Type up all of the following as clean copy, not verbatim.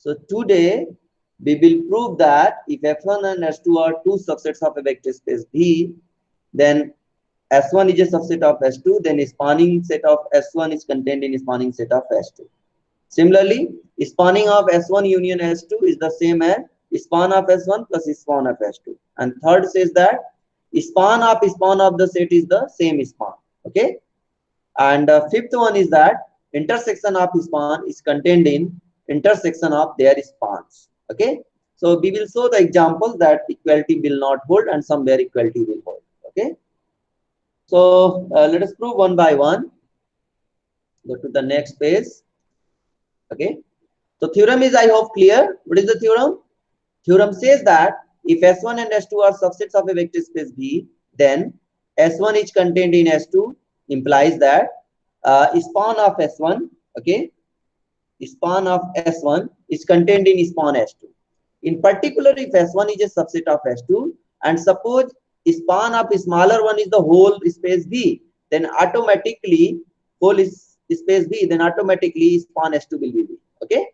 So today we will prove that if F1 and S2 are two subsets of a vector space V, then S1 is a subset of S2, then a spanning set of S1 is contained in a spanning set of S2. Similarly, spanning of S1 union S2 is the same as span of S1 plus span of S2. And third says that span of the set is the same span. Okay. And fifth one is that intersection of span is contained in intersection of their spans. Okay. So we will show the examples that equality will not hold and somewhere equality will hold. Okay. So let us prove one by one. Go to the next page. Okay. So theorem is, I hope, clear. What is the theorem? Theorem says that if S1 and S2 are subsets of a vector space V, then S1 is contained in S2 implies that span of S1, okay, span of S1 is contained in span S2. In particular, if S1 is a subset of S2, and suppose span of smaller one is the whole space V, then automatically whole is space V, then automatically span S2 will be V. Okay.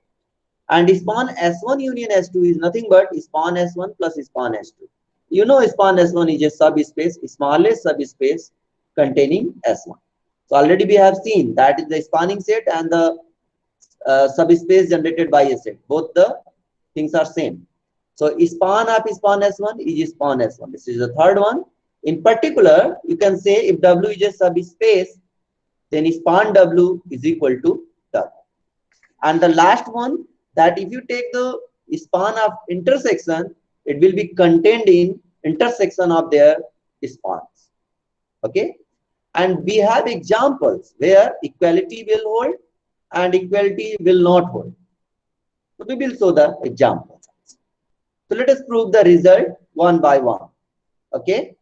And span S1 union S2 is nothing but span S1 plus span S2. You know, span S1 is a subspace, smallest subspace containing S1. So already we have seen that is the spanning set and the subspace generated by a set. Both the things are same. So span of span S1 is span S1. This is the third one. In particular, you can say if W is a subspace, then span W is equal to W. And the last one, that if you take the span of intersection, it will be contained in intersection of their spans. Okay. And we have examples where equality will hold and equality will not hold. So we will show the examples. So let us prove the result one by one. Okay.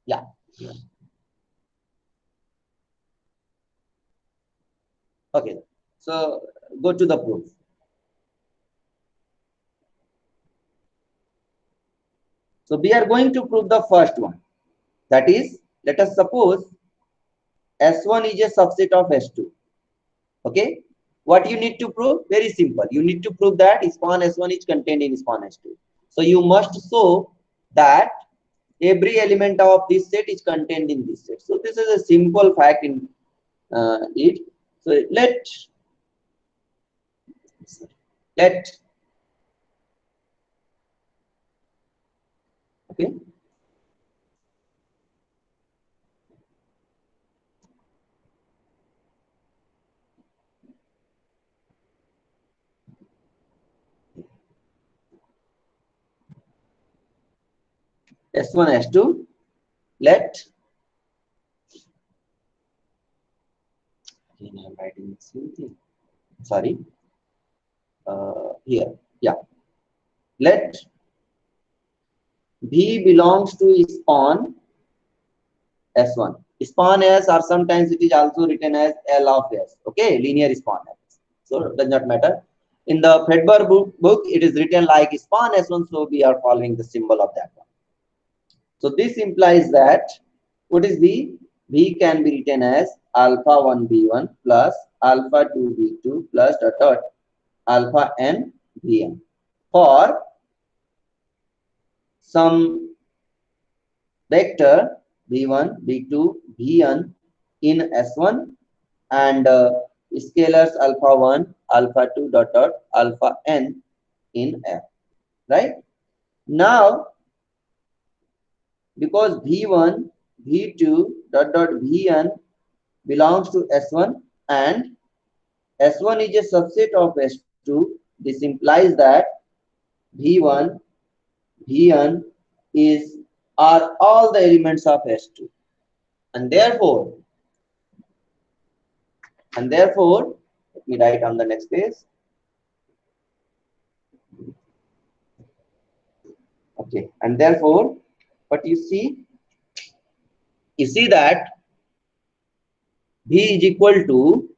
Yeah. Okay. So go to the proof. So we are going to prove the first one. That is, let us suppose S1 is a subset of S2. Okay. What you need to prove? Very simple. You need to prove that span S1 is contained in span S2. So you must show that every element of this set is contained in this set. So this is a simple fact in it. So let okay. S1 S2 let again I'm writing the same thing. Sorry. Here. Yeah. Let V belongs to span S1. Span S, or sometimes it is also written as L of S. Okay, linear span S. So it does not matter. In the Fedber book, it is written like span S1, so we are following the symbol of that one. So this implies that what is V? V can be written as alpha 1 V1 plus alpha 2 V2 plus dot alpha n Vn for some vector V1, V2, Vn in S1 and scalars alpha 1, alpha 2 dot alpha n in F. Right? Now, because V1, V2 dot Vn belongs to S1 and S1 is a subset of S2, this implies that V1, Vn are all the elements of S2. And therefore, let me write on the next page. Okay, and therefore, what you see that V is equal to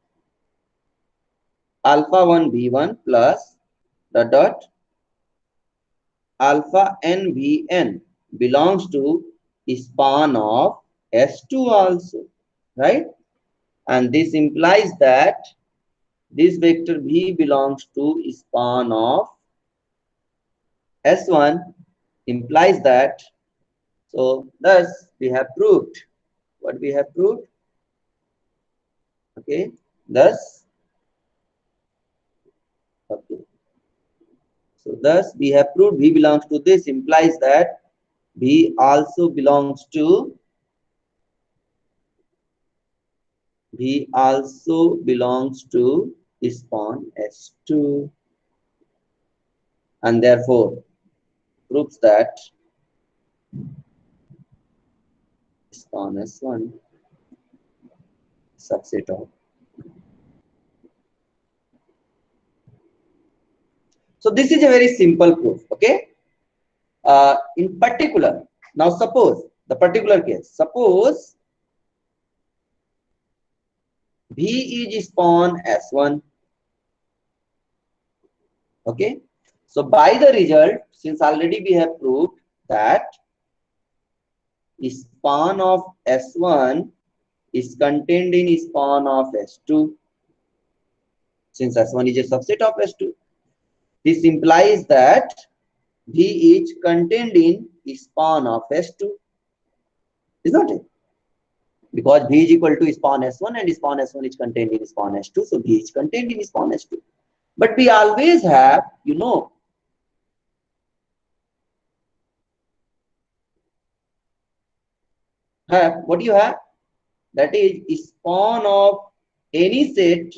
alpha 1 V1 plus dot alpha n Vn belongs to span of S2 also, right? And this implies that this vector V belongs to span of S1 implies that. So thus we have proved what we have proved. Okay, thus okay. So thus we have proved V belongs to this implies that V also belongs to span S2, and therefore proves that span S1 subset of. So this is a very simple proof. Okay. In particular, now suppose the particular case. Suppose V is span S1. Okay. So by the result, since already we have proved that span of S1 is contained in span of S2, since S1 is a subset of S2, this implies that V is contained in span of S2, is not it? Because V is equal to span S1 and span S1 is contained in span S2, so V is contained in span S2. But we always have, what do you have? That is, span of any set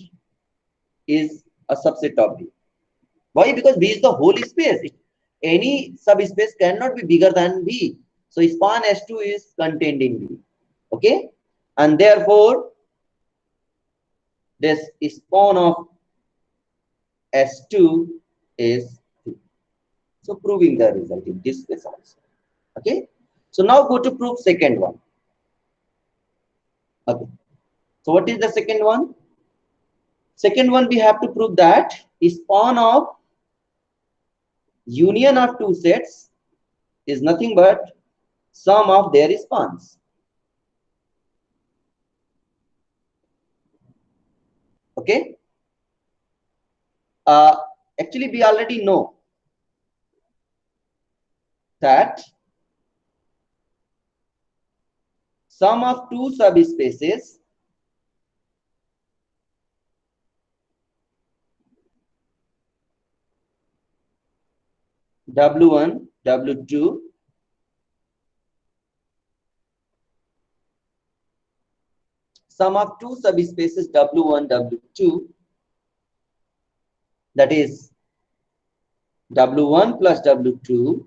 is a subset of V. Why? Because V is the whole space. Any subspace cannot be bigger than V. So span S2 is contained in V. Okay? And therefore, this span of S2 is V. So proving the result in this case also. Okay? So now go to proof second one. Okay. So what is the second one? Second one, we have to prove that span of union of two sets is nothing but sum of their spans. Okay. Actually, we already know that sum of two subspaces W1, W2 sum of two subspaces W1, W2, that is W1 plus W2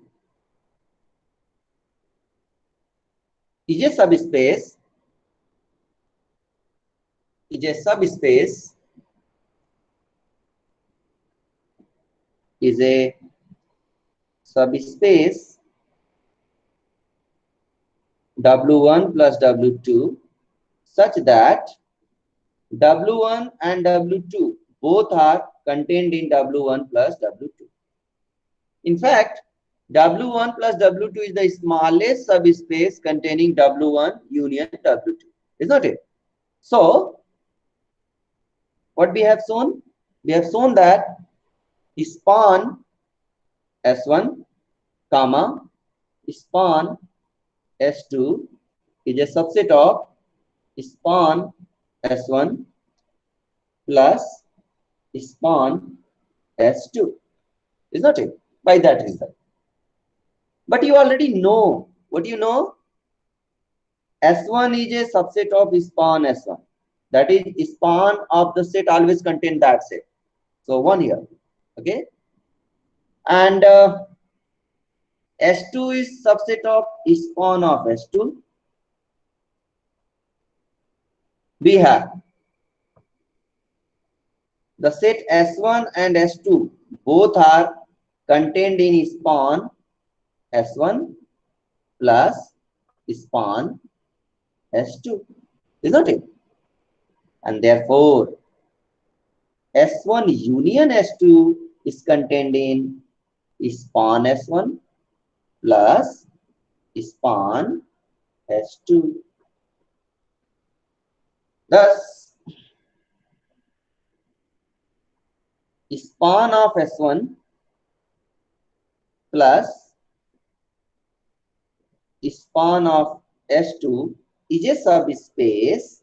is a subspace is a subspace is a subspace W1 plus W2 such that W1 and W2 both are contained in W1 plus W2. In fact, W1 plus W2 is the smallest subspace containing W1 union W2. Is not it? So, what we have shown? We have shown that span S1, comma, span S2 is a subset of span S1 plus span S2. Is not it? By that result. But you already know. What do you know? S1 is a subset of span S1. That is, span of the set always contain that set. So one here. Okay. And S2 is subset of span of S2. We have the set S1 and S2 both are contained in span S1 plus span S2. Isn't it? And therefore, S1 union S2 is contained in span S1 plus span S2. Thus, span of S1 plus span of S2 is a subspace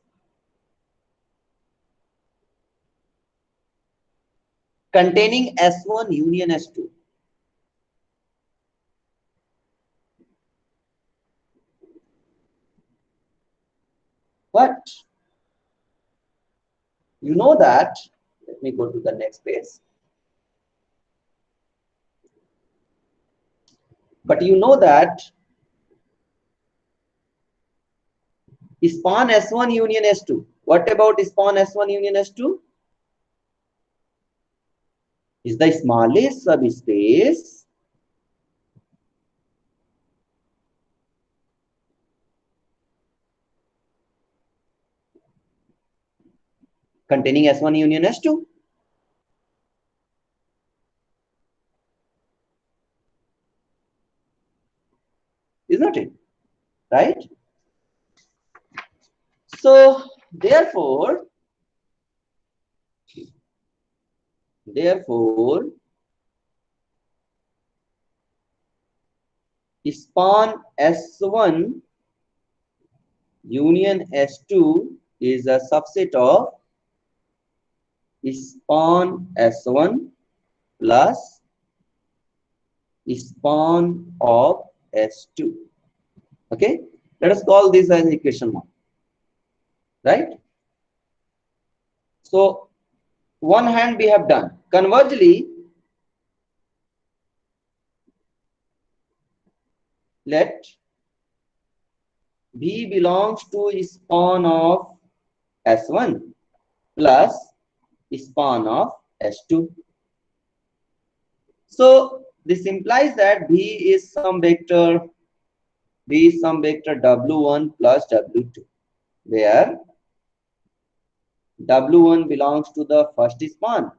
containing S1 union S2. But you know that, let me go to the next page. But you know that span S1 union S2. What about span S1 union S2? Is the smallest subspace containing S1 union S2. Is not it? Right? So therefore, span S1 union S2 is a subset of span S1 plus span of S2. Okay, let us call this as equation 1. Right? So one hand we have done. Conversely, let B belongs to span of S1 plus span of S2. So this implies that B is some vector W1 plus W2, where W1 belongs to the first span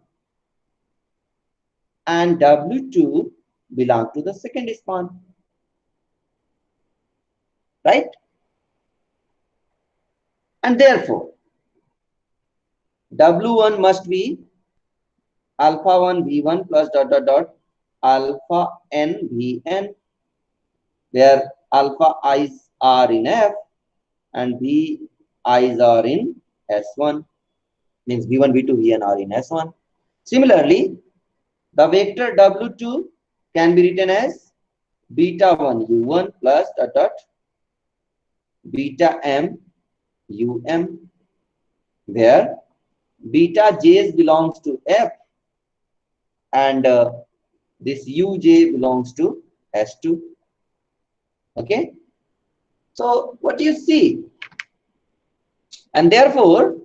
and W2 belongs to the second span. Right? And therefore, W1 must be alpha 1 V1 plus dot dot dot alpha n Vn, where alpha i's are in F and V i's are in S1, means V1, V2, Vn are in S1. Similarly, the vector W2 can be written as beta 1 U1 plus dot dot beta m Um, where beta j's belongs to F and this uj belongs to S2. Okay, so what do you see? And therefore,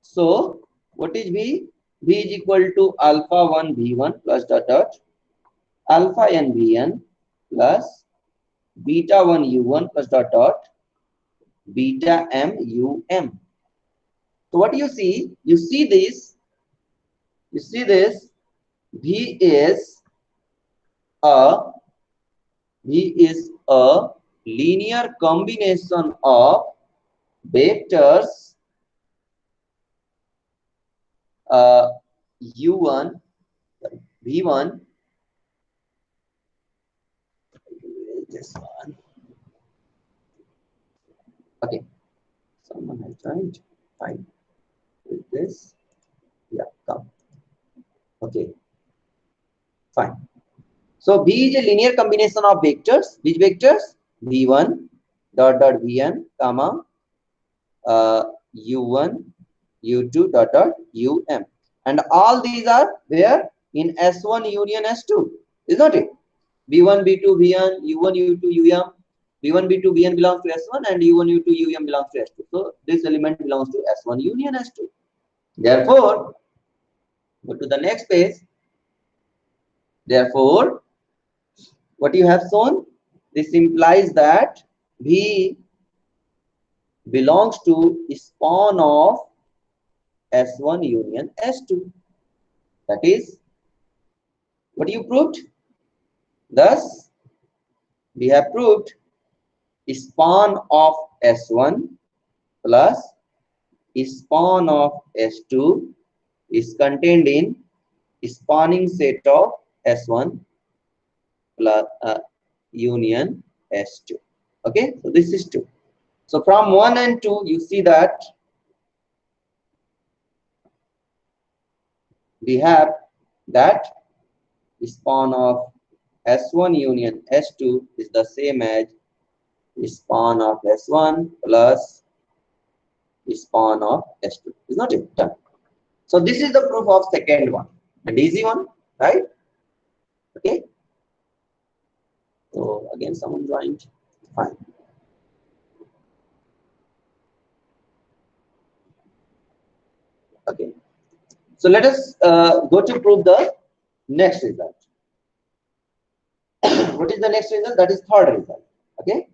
so what is V? V is equal to alpha 1 V1 plus dot dot alpha n Vn plus beta 1 U1 plus dot dot beta m Um. So what do you see? You see this. You see this. V is a linear combination of vectors U1, V1, this one. Okay, someone has joined. Fine. With this, yeah, come. Okay, fine. So V is a linear combination of vectors. Which vectors? V1 dot dot Vn comma U1 U2 dot dot Um, and all these are where in S1 union S2, is not it? V1 V2 Vn U1 U2 Um, V1 V2 Vn belongs to S1 and U1 U2 Um belongs to S2. So this element belongs to S1 union S2. Therefore, go to the next page. Therefore, what you have shown, this implies that V belongs to span of S1 union S2. That is what you proved. Thus, we have proved span of S1 plus span of S2 is contained in spanning set of S1 plus union S2. Okay, so this is 2. So from 1 and 2, you see that we have that span of S1 union S2 is the same as span of S1 plus span of S2. Is not it? Done. So this is the proof of second one, and easy one, right? Okay. So again, someone joined. Fine. Okay. So let us go to prove the next result. What is the next result? That is third result. Okay.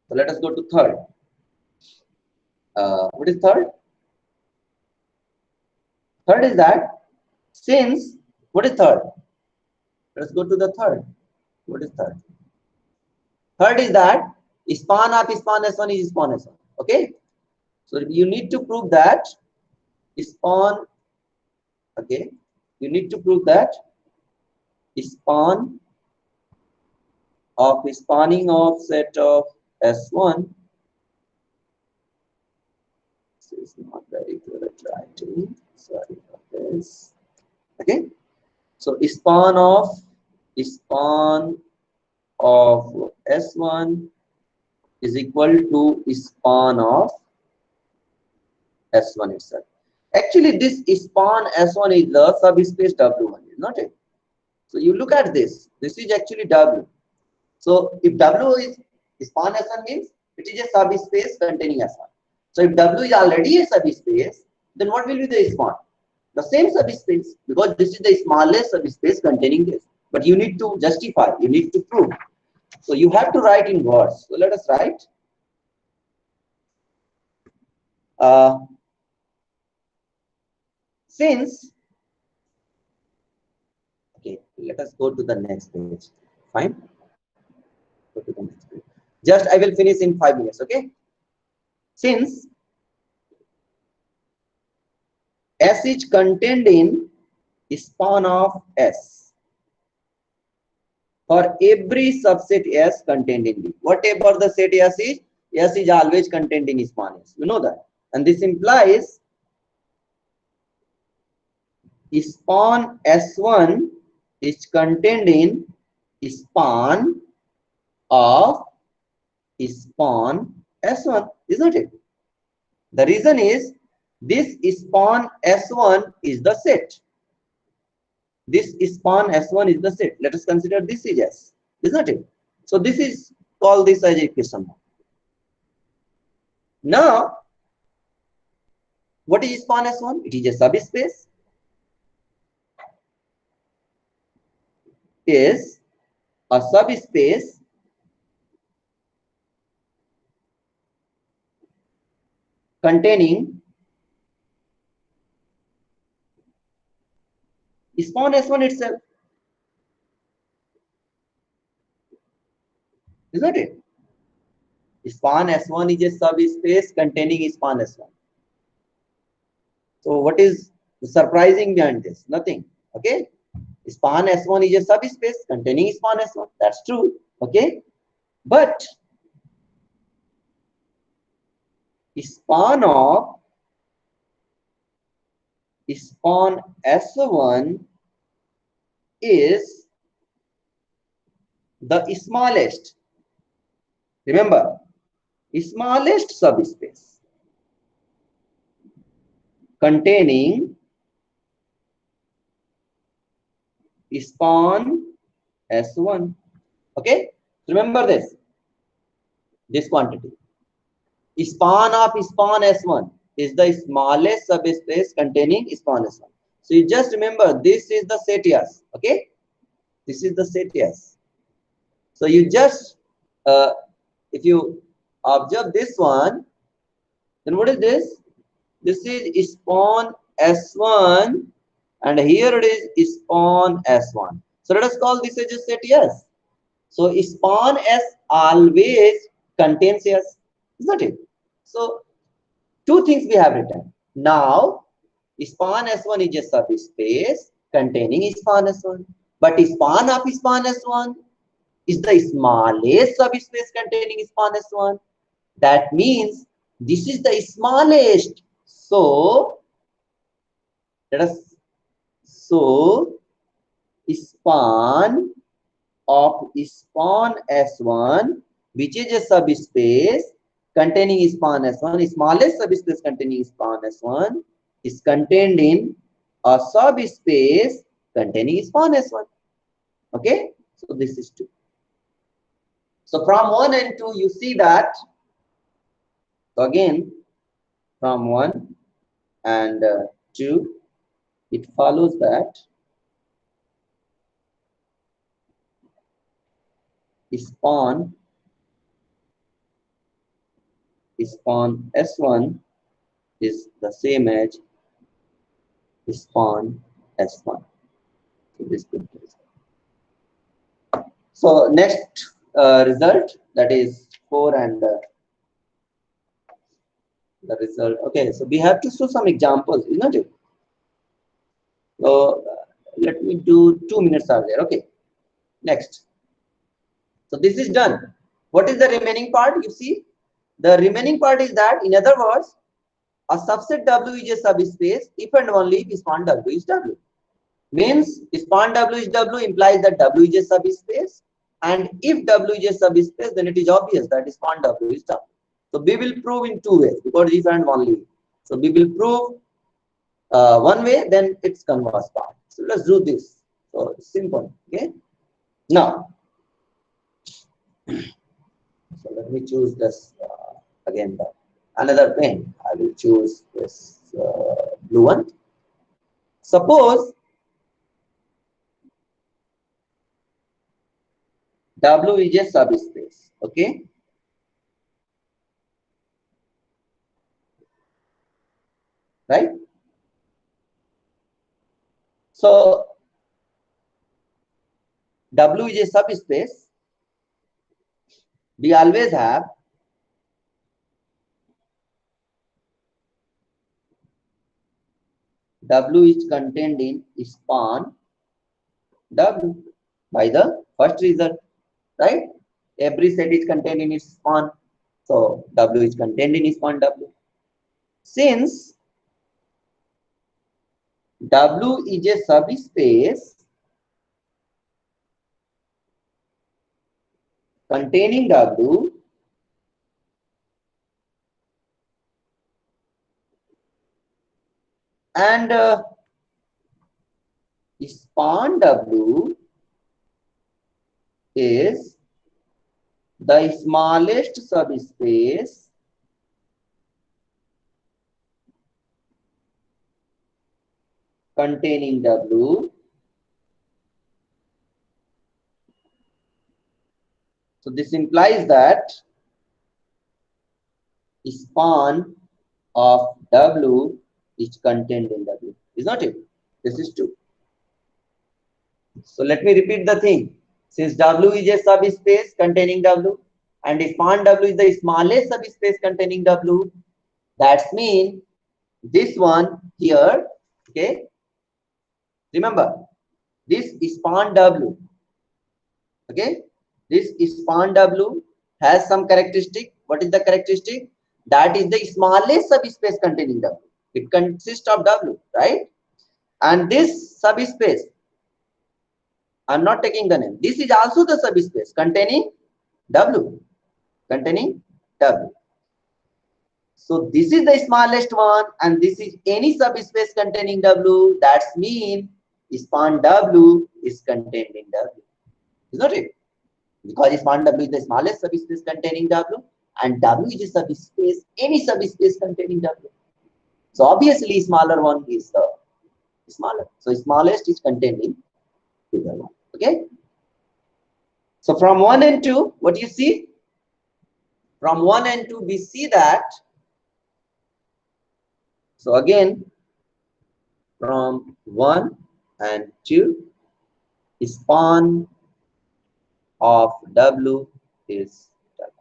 So let us go to third. What is third? Third is that since, what is third? Let's go to the third. What is third? Third is that span of span S1 is span S1. Okay. So you need to prove that span. Okay. You need to prove that span of spanning of set of S1. This is not very good writing. Sorry for this. Okay. So span of S1 is equal to span of S1 itself. Actually, this span S1 is the subspace W1, is not it? So you look at this. This is actually W. So if W is span S1 means it is a subspace containing S1. So if W is already a subspace, then what will be the span? The same subspace, because this is the smallest subspace containing this. But you need to justify, you need to prove. So you have to write in words. So let us write. Since, okay, let us go to the next page. Fine. Go to the next page. Just I will finish in 5 minutes. Okay. Since S is contained in span of S for every subset S contained in D. Whatever the set S is always contained in span S. You know that. And this implies span S1 is contained in span of span S1, isn't it? The reason is this span S1 is the set. This span S1 is the set. Let us consider this is S, isn't it? So this is called this as equation. Now, what is span S1? It is a subspace. Is a subspace containing span S1 itself, isn't it? Span S1 is a subspace containing span S1. So what is surprising behind this? Nothing. Okay. Span S1 is a subspace containing span S1. That's true. Okay. But span of span S1 is the smallest. Remember, smallest subspace containing span S1. Okay. Remember this quantity. Span of span S1 is the smallest subspace containing span S1. So you just remember this is the set S. Okay. This is the set S. So you just if you observe this one, then what is this? This is span S1, and here it is span S1. So let us call this as a set S. So span S always contains S, isn't it? So two things we have written. Now, span S1 is a subspace containing span S1. But span of span S1 is the smallest subspace containing span S1. That means this is the smallest. So let us span of span S1, which is a subspace containing span S1, smallest subspace containing span S1 is contained in a subspace containing span S1. Okay, so this is 2. So from 1 and 2, you see that. So again, from 1 and 2, it follows that span S1 is the same as span S1. So this could be. So next result, that is 4 and the result. Okay, so we have to show some examples, isn't it? So let me do 2 minutes are there. Okay, next. So this is done. What is the remaining part? You see, the remaining part is that, in other words, a subset W is a subspace if and only if span W is W. Means span W is W implies that W is a subspace, and if W is a subspace, then it is obvious that span W is W. So we will prove in 2 ways, because if and only. So we will prove one way, then it's converse part. So let's do this. So simple. Okay. Now, so let me choose this again. Another pen. I will choose this blue one. Suppose W is a subspace. Okay. Right. So W is a subspace. We always have W is contained in span W by the first result, right? Every set is contained in its span. So W is contained in span W. Since W is a subspace containing W, and span W is the smallest subspace containing W. So this implies that span of W is contained in W. Is not it? This is true. So let me repeat the thing. Since W is a subspace containing W, and span W is the smallest subspace containing W, that means this one here, okay, remember, this span W, okay, this span W has some characteristic. What is the characteristic? That is the smallest subspace containing W. It consists of W, right? And this subspace, I'm not taking the name. This is also the subspace containing W. Containing W. So this is the smallest one, and this is any subspace containing W. That means span W is contained in W. Is not it? Because span W is the smallest subspace containing W, and W is a subspace, any subspace containing W. So obviously smaller one is the smaller. So smallest is contained in bigger one. Okay. So from 1 and 2, what do you see? From 1 and 2, we see that. So again, from 1 and 2, span of W is W.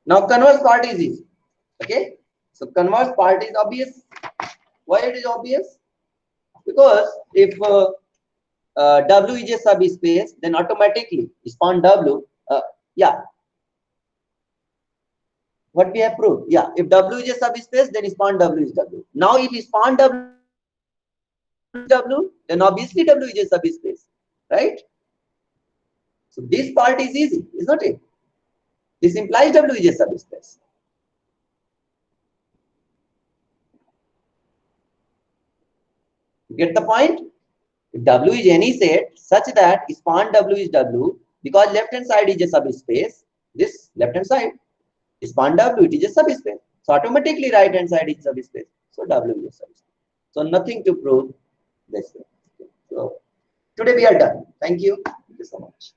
Now converse part is easy. Okay. So converse part is obvious. Why it is obvious? Because if W is a subspace, then automatically span W, yeah, what we have proved, yeah, if W is a subspace, then span W is W. Now if span W is W, then obviously W is a subspace, right? So this part is easy, is not it? This implies W is a subspace. You get the point? If W is any set such that span W is W, because left hand side is a subspace, this left hand side span W, it is a subspace. So automatically right hand side is subspace. So W is a subspace. So nothing to prove this way. So today we are done. Thank you. Thank you so much.